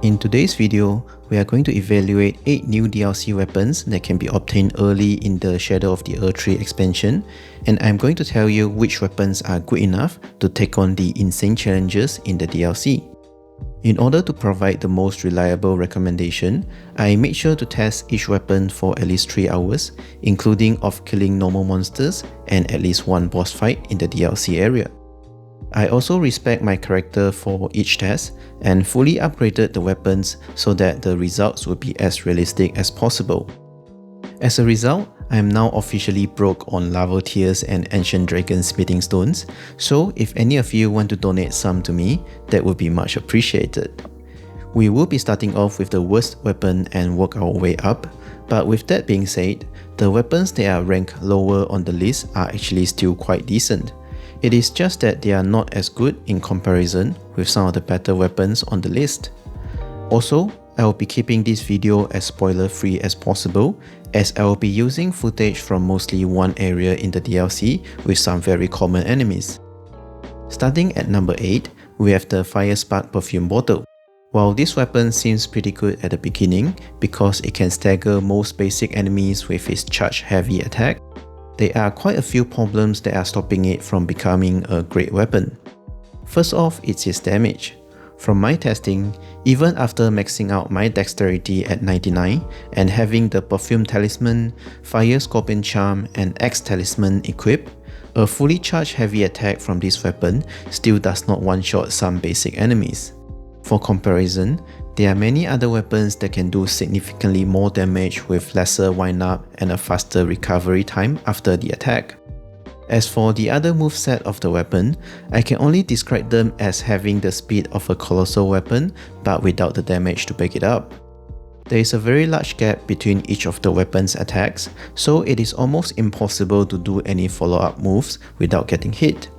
In today's video, we are going to evaluate 8 new DLC weapons that can be obtained early in the Shadow of the Erdtree expansion, and I'm going to tell you which weapons are good enough to take on the insane challenges in the DLC. In order to provide the most reliable recommendation, I made sure to test each weapon for at least 3 hours, including of killing normal monsters and at least one boss fight in the DLC area. I also respect my character for each test and fully upgraded the weapons so that the results would be as realistic as possible. As a result, I am now officially broke on lava tears and ancient dragon smithing stones, so if any of you want to donate some to me, that would be much appreciated. We will be starting off with the worst weapon and work our way up, but with that being said, the weapons that are ranked lower on the list are actually still quite decent. It is just that they are not as good in comparison with some of the better weapons on the list. Also, I will be keeping this video as spoiler free as possible, as I will be using footage from mostly one area in the DLC with some very common enemies. Starting at number 8, we have the Fire Spark Perfume Bottle. While this weapon seems pretty good at the beginning because it can stagger most basic enemies with its charge heavy attack, there are quite a few problems that are stopping it from becoming a great weapon. First off, it's its damage. From my testing, even after maxing out my dexterity at 99 and having the Perfume Talisman, Fire Scorpion Charm and Axe Talisman equipped, a fully charged heavy attack from this weapon still does not one-shot some basic enemies. For comparison, there are many other weapons that can do significantly more damage with lesser wind-up and a faster recovery time after the attack. As for the other moveset of the weapon, I can only describe them as having the speed of a colossal weapon but without the damage to back it up. There is a very large gap between each of the weapon's attacks, so it is almost impossible to do any follow-up moves without getting hit.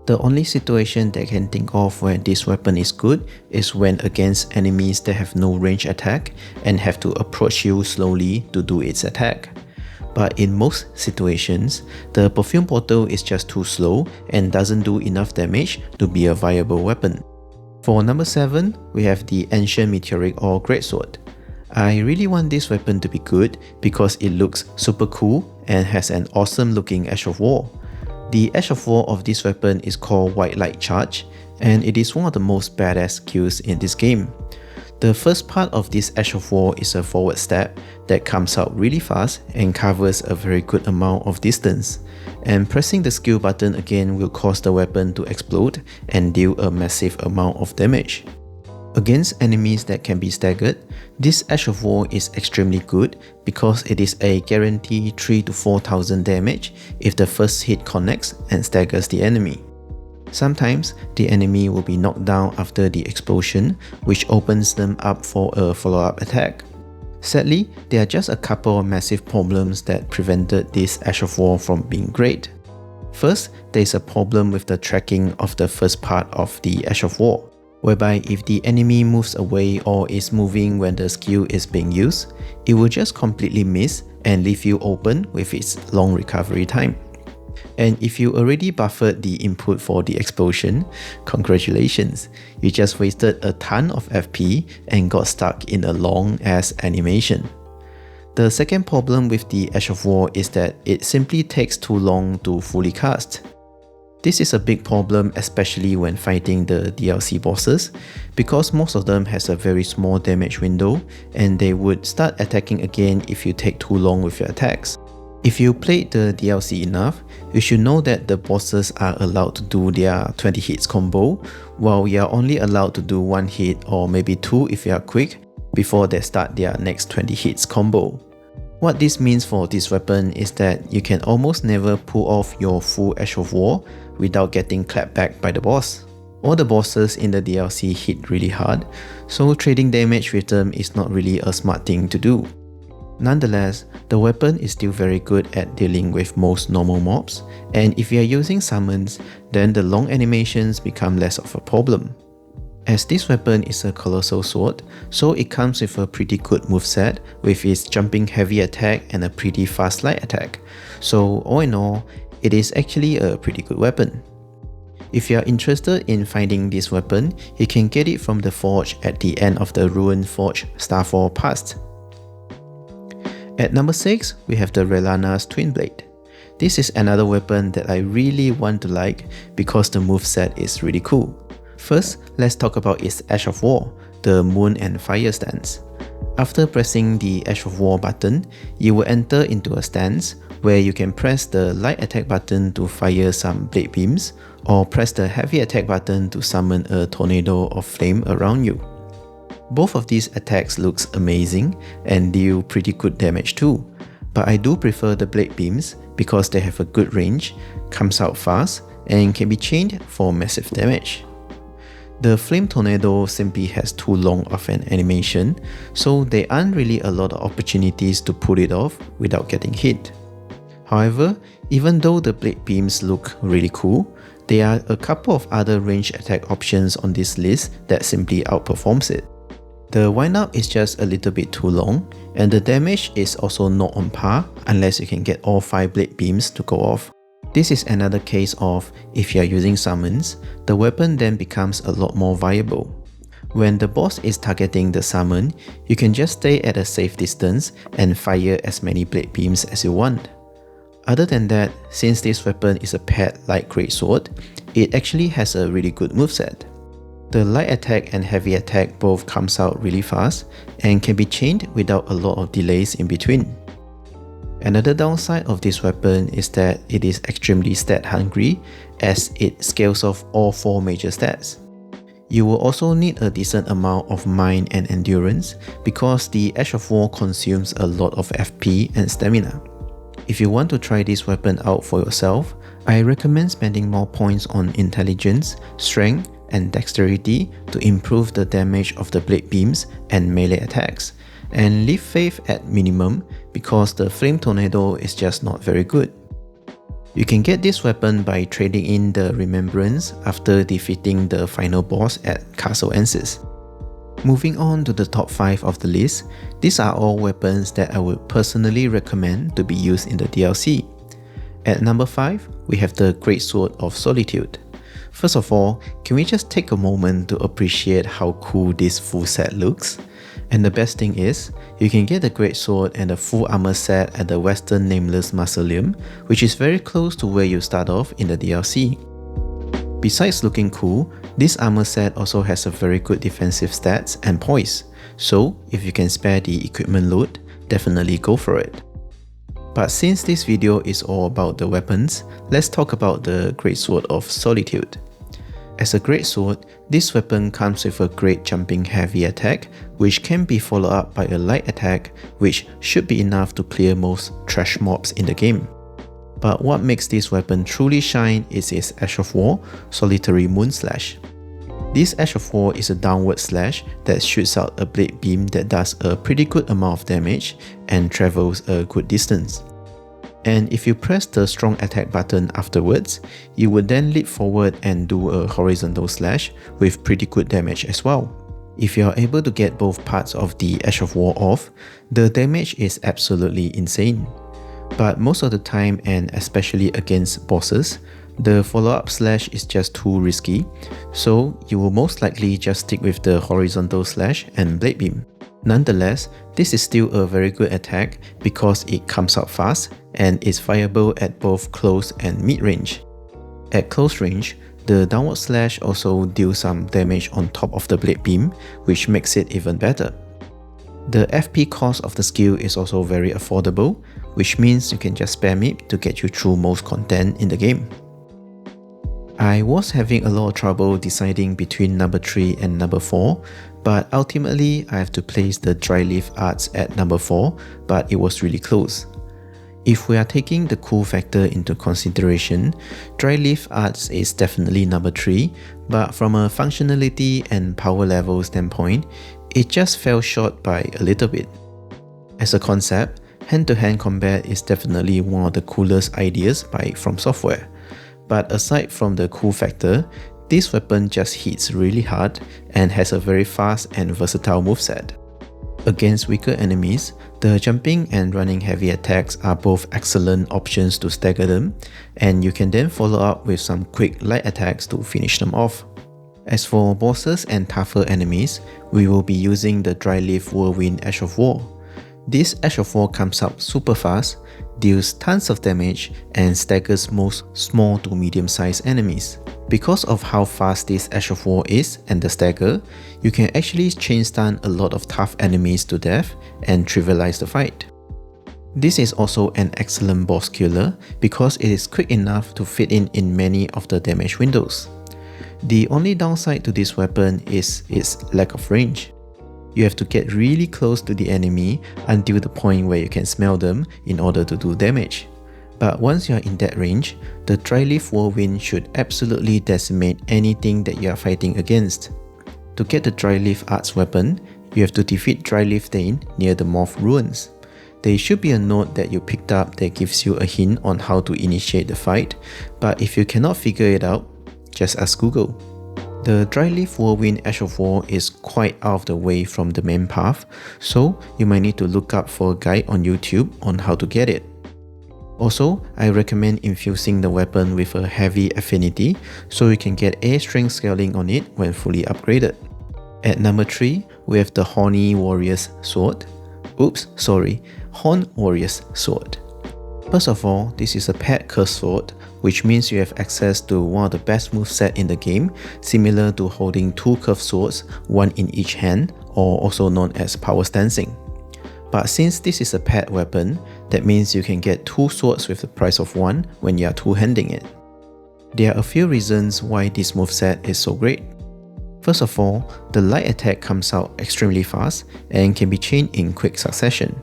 The only situation that I can think of where this weapon is good is when against enemies that have no range attack and have to approach you slowly to do its attack. But in most situations, the perfume bottle is just too slow and doesn't do enough damage to be a viable weapon. For number 7, we have the Ancient Meteoric Ore Greatsword. I really want this weapon to be good because it looks super cool and has an awesome looking Ash of War. The Ash of War of this weapon is called White Light Charge, and it is one of the most badass skills in this game. The first part of this Ash of War is a forward step that comes out really fast and covers a very good amount of distance, and pressing the skill button again will cause the weapon to explode and deal a massive amount of damage. Against enemies that can be staggered, this Ash of War is extremely good because it is a guaranteed 3,000 to 4,000 damage if the first hit connects and staggers the enemy. Sometimes the enemy will be knocked down after the explosion, which opens them up for a follow-up attack. Sadly, there are just a couple of massive problems that prevented this Ash of War from being great. First, there is a problem with the tracking of the first part of the Ash of War, whereby if the enemy moves away or is moving when the skill is being used, it will just completely miss and leave you open with its long recovery time. And if you already buffered the input for the explosion, congratulations, you just wasted a ton of FP and got stuck in a long ass animation. The second problem with the Ash of War is that it simply takes too long to fully cast. This is a big problem, especially when fighting the DLC bosses, because most of them has a very small damage window and they would start attacking again if you take too long with your attacks. If you played the DLC enough, you should know that the bosses are allowed to do their 20 hits combo, while you are only allowed to do 1 hit or maybe 2 if you are quick, before they start their next 20 hits combo. What this means for this weapon is that you can almost never pull off your full Ash of War without getting clapped back by the boss. All the bosses in the DLC hit really hard, so trading damage with them is not really a smart thing to do. Nonetheless, the weapon is still very good at dealing with most normal mobs, and if you are using summons, then the long animations become less of a problem. As this weapon is a colossal sword, so it comes with a pretty good moveset with its jumping heavy attack and a pretty fast light attack, so all in all, it is actually a pretty good weapon. If you are interested in finding this weapon, you can get it from the forge at the end of the Ruined Forge Starfall Past. At number 6, we have the Relana's Twin Blade. This is another weapon that I really want to like because the moveset is really cool. First, let's talk about its Ash of War, the Moon and Fire stance. After pressing the Ash of War button, you will enter into a stance where you can press the light attack button to fire some blade beams, or press the heavy attack button to summon a tornado of flame around you. Both of these attacks looks amazing and deal pretty good damage too, but I do prefer the blade beams because they have a good range, comes out fast, and can be chained for massive damage. The flame tornado simply has too long of an animation, so there aren't really a lot of opportunities to pull it off without getting hit. However, even though the blade beams look really cool, there are a couple of other range attack options on this list that simply outperforms it. The wind-up is just a little bit too long, and the damage is also not on par unless you can get all 5 blade beams to go off. This is another case of, if you are using summons, the weapon then becomes a lot more viable. When the boss is targeting the summon, you can just stay at a safe distance and fire as many blade beams as you want. Other than that, since this weapon is a paired light greatsword, it actually has a really good moveset. The light attack and heavy attack both comes out really fast and can be chained without a lot of delays in between. Another downside of this weapon is that it is extremely stat hungry as it scales off all 4 major stats. You will also need a decent amount of mind and endurance because the Ash of War consumes a lot of FP and stamina. If you want to try this weapon out for yourself, I recommend spending more points on intelligence, strength, and dexterity to improve the damage of the blade beams and melee attacks, and leave faith at minimum because the flame tornado is just not very good. You can get this weapon by trading in the Remembrance after defeating the final boss at Castle Ensis. Moving on to the top 5 of the list, these are all weapons that I would personally recommend to be used in the DLC. At number 5, we have the Greatsword of Solitude. First of all, can we just take a moment to appreciate how cool this full set looks? And the best thing is, you can get the Greatsword and the full armor set at the Western Nameless Mausoleum, which is very close to where you start off in the DLC. Besides looking cool, this armor set also has a very good defensive stats and poise, so if you can spare the equipment load, definitely go for it. But since this video is all about the weapons, let's talk about the Greatsword of Solitude. As a greatsword, this weapon comes with a great jumping heavy attack, which can be followed up by a light attack, which should be enough to clear most trash mobs in the game. But what makes this weapon truly shine is its Ash of War, Solitary Moon Slash. This Ash of War is a downward slash that shoots out a blade beam that does a pretty good amount of damage and travels a good distance. And if you press the strong attack button afterwards, you would then leap forward and do a horizontal slash with pretty good damage as well. If you are able to get both parts of the Ash of War off, the damage is absolutely insane. But most of the time, and especially against bosses, the follow-up slash is just too risky, so you will most likely just stick with the horizontal slash and blade beam. Nonetheless, this is still a very good attack because it comes out fast and is fireable at both close and mid-range. At close range, the downward slash also deals some damage on top of the blade beam, which makes it even better. The FP cost of the skill is also very affordable, which means you can just spam it to get you through most content in the game. I was having a lot of trouble deciding between number 3 and number 4, but ultimately I have to place the Dryleaf Arts at number 4, but it was really close. If we are taking the cool factor into consideration, Dryleaf Arts is definitely number 3, but from a functionality and power level standpoint, it just fell short by a little bit. As a concept, hand-to-hand combat is definitely one of the coolest ideas by From Software. But aside from the cool factor, this weapon just hits really hard and has a very fast and versatile moveset. Against weaker enemies, the jumping and running heavy attacks are both excellent options to stagger them, and you can then follow up with some quick light attacks to finish them off. As for bosses and tougher enemies, we will be using the Dryleaf Whirlwind Ash of War. This Ash of War comes up super fast, deals tons of damage, and staggers most small to medium sized enemies. Because of how fast this Ash of War is and the stagger, you can actually chain stun a lot of tough enemies to death and trivialize the fight. This is also an excellent boss killer because it is quick enough to fit in many of the damage windows. The only downside to this weapon is its lack of range. You have to get really close to the enemy until the point where you can smell them in order to do damage. But once you are in that range, the Dryleaf Whirlwind should absolutely decimate anything that you are fighting against. To get the Dryleaf Arts weapon, you have to defeat Dryleaf Thane near the Moth Ruins. There should be a note that you picked up that gives you a hint on how to initiate the fight, but if you cannot figure it out, just ask Google. The Dryleaf Whirlwind Ash of War is quite out of the way from the main path, so you might need to look up for a guide on YouTube on how to get it. Also, I recommend infusing the weapon with a heavy affinity so you can get air strength scaling on it when fully upgraded. At number 3, we have the Horny Warrior's Sword. Horn Warrior's Sword. First of all, this is a paired curse sword, which means you have access to one of the best moveset in the game, similar to holding two curved swords, one in each hand, or also known as power stancing. But since this is a paired weapon, that means you can get two swords with the price of one when you are two-handing it. There are a few reasons why this moveset is so great. First of all, the light attack comes out extremely fast and can be chained in quick succession.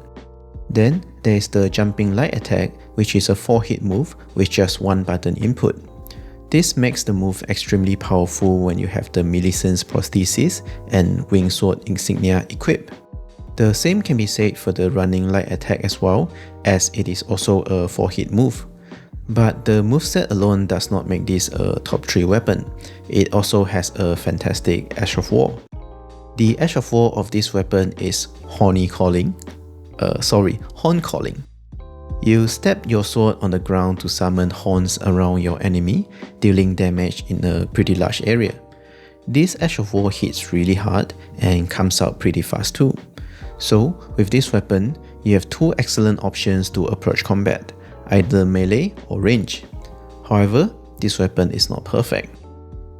Then there is the jumping light attack, which is a 4-hit move with just one button input. This makes the move extremely powerful when you have the Millicent's prosthesis and wing sword insignia equipped. The same can be said for the running light attack as well, as it is also a 4-hit move. But the moveset alone does not make this a top 3 weapon. It also has a fantastic Ash of War. The Ash of War of this weapon is Horn Calling. You step your sword on the ground to summon horns around your enemy, dealing damage in a pretty large area. This Ash of War hits really hard and comes out pretty fast too. So with this weapon, you have two excellent options to approach combat, either melee or range. However, this weapon is not perfect.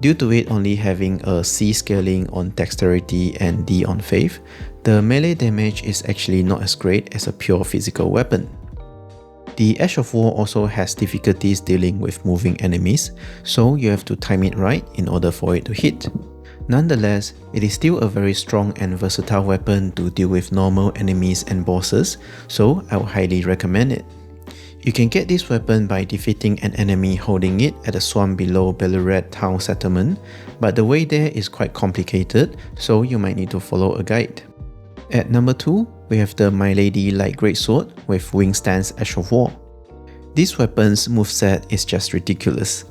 Due to it only having a C scaling on dexterity and D on faith, the melee damage is actually not as great as a pure physical weapon. The Ash of War also has difficulties dealing with moving enemies, so you have to time it right in order for it to hit. Nonetheless, it is still a very strong and versatile weapon to deal with normal enemies and bosses, so I would highly recommend it. You can get this weapon by defeating an enemy holding it at a swamp below Bellered Town Settlement, but the way there is quite complicated, so you might need to follow a guide. At number 2, we have the My Lady Light Greatsword with Wingstance Ash of War. This weapon's moveset is just ridiculous.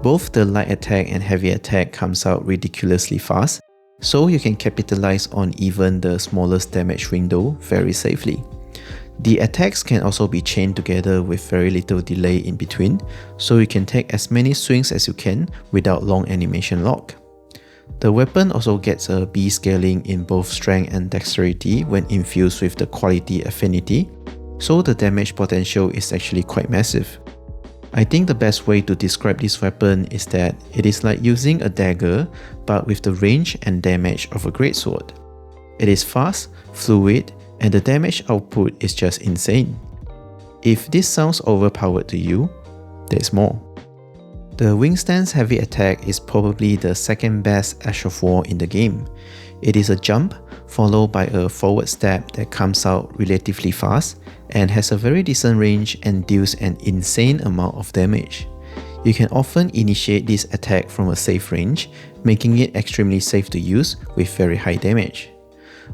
Both the light attack and heavy attack comes out ridiculously fast, so you can capitalize on even the smallest damage window very safely. The attacks can also be chained together with very little delay in between, so you can take as many swings as you can without long animation lock. The weapon also gets a B scaling in both strength and dexterity when infused with the quality affinity, so the damage potential is actually quite massive. I think the best way to describe this weapon is that it is like using a dagger but with the range and damage of a greatsword. It is fast, fluid, and the damage output is just insane. If this sounds overpowered to you, there's more. The Wingstance heavy attack is probably the second best Ash of War in the game. It is a jump followed by a forward step that comes out relatively fast and has a very decent range and deals an insane amount of damage. You can often initiate this attack from a safe range, making it extremely safe to use with very high damage.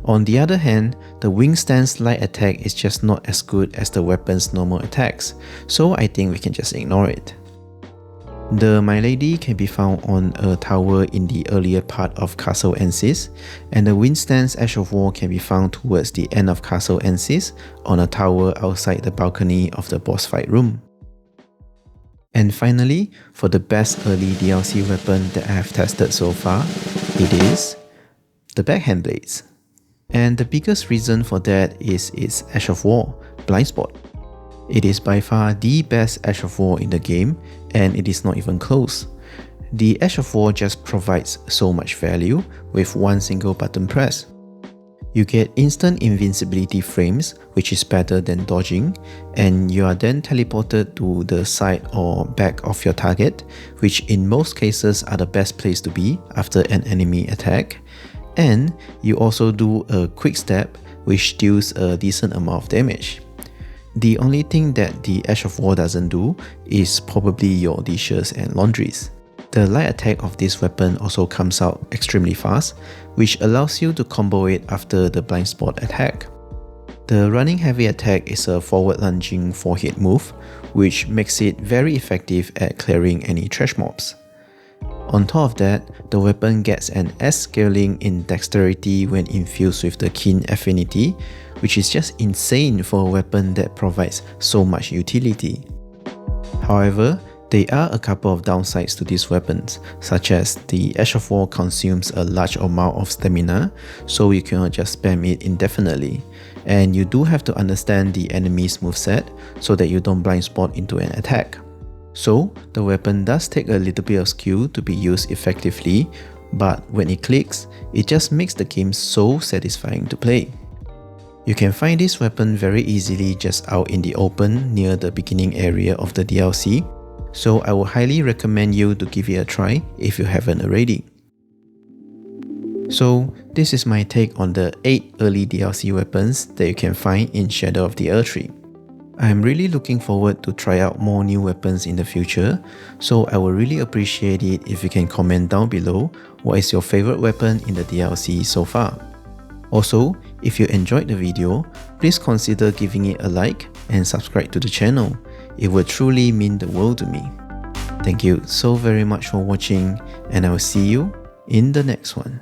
On the other hand, the Wingstance light attack is just not as good as the weapon's normal attacks, so I think we can just ignore it. The My Lady can be found on a tower in the earlier part of Castle Ensis, and the Windstands Ash of War can be found towards the end of Castle Ensis on a tower outside the balcony of the boss fight room. And finally, for the best early DLC weapon that I have tested so far, it is the Backhand Blades. And the biggest reason for that is its Ash of War, Blind Spot. It is by far the best Ash of War in the game, and it is not even close. The Ash of War just provides so much value with one single button press. You get instant invincibility frames, which is better than dodging, and you are then teleported to the side or back of your target, which in most cases are the best place to be after an enemy attack. And you also do a quick step, which deals a decent amount of damage. The only thing that the Ash of War doesn't do is probably your dishes and laundries. The light attack of this weapon also comes out extremely fast, which allows you to combo it after the blind spot attack. The running heavy attack is a forward lunging 4-hit move, which makes it very effective at clearing any trash mobs. On top of that, the weapon gets an S scaling in dexterity when infused with the Keen Affinity, which is just insane for a weapon that provides so much utility. However, there are a couple of downsides to these weapons, such as the Ash of War consumes a large amount of stamina, so you cannot just spam it indefinitely, and you do have to understand the enemy's moveset so that you don't blind spot into an attack. So, the weapon does take a little bit of skill to be used effectively, but when it clicks, it just makes the game so satisfying to play. You can find this weapon very easily just out in the open near the beginning area of the DLC, so I would highly recommend you to give it a try if you haven't already. So, this is my take on the 8 early DLC weapons that you can find in Shadow of the Erdtree. I'm really looking forward to try out more new weapons in the future, so I would really appreciate it if you can comment down below what is your favorite weapon in the DLC so far. Also, if you enjoyed the video, please consider giving it a like and subscribe to the channel. It would truly mean the world to me. Thank you so very much for watching, and I will see you in the next one.